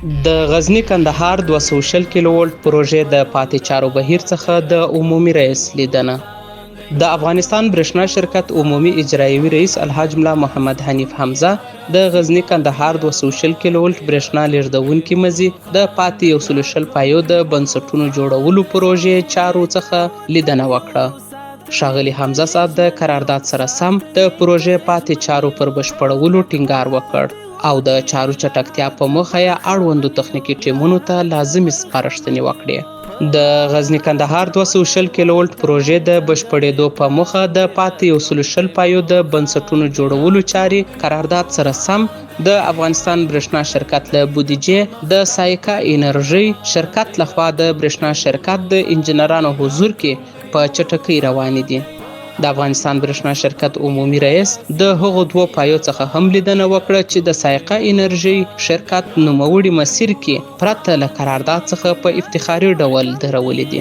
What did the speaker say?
د غزنی کندهار 220 کیلو ولټ پروژې د پاتې چارو بهیر څخه د عمومي رئیس لیدنه. د افغانستان برېښنا شرکت عمومي اجرایوي رئیس الحاج ملا محمد حنیف حمزه د غزنی کندهار 220 کیلو ولټ برېښنا لیږدونکي مزي د پاتې 120 پایو د بنسټونو جوړولو پروژې چارو څخه لیدنه وکړه. ښاغلي حمزه صاحب د قرارداد سره سم د پروژې پاتې چارو پر بشپړولو ټینګار وکړ او د چارو چټکتیا په موخه یې اړوندو تخنیکي ټیمونو ته لازمي سپارښتنې وکړې. د غزنی کندهار 220 کیلو ولټ پروژې د بشپړېدو په موخه د پاتې 120 پایو د بنسټونو جوړولو چارې قرارداد سره سم د افغانستان برېښنا شرکت له بودیجې د سایکا انرژي شرکت لخوا د برېښنا شرکت د انجنیرانو حضور کې په چټکۍ روانې دي. د افغانستان برېښنا شرکت عمومي رئیس د هغو دوو پایو څخه هم لیدنه وکړه چې د سایقه انرژي شرکت نوموړي مسیر کې پرته له قرارداد څخه په افتخاري ډول درولې دي.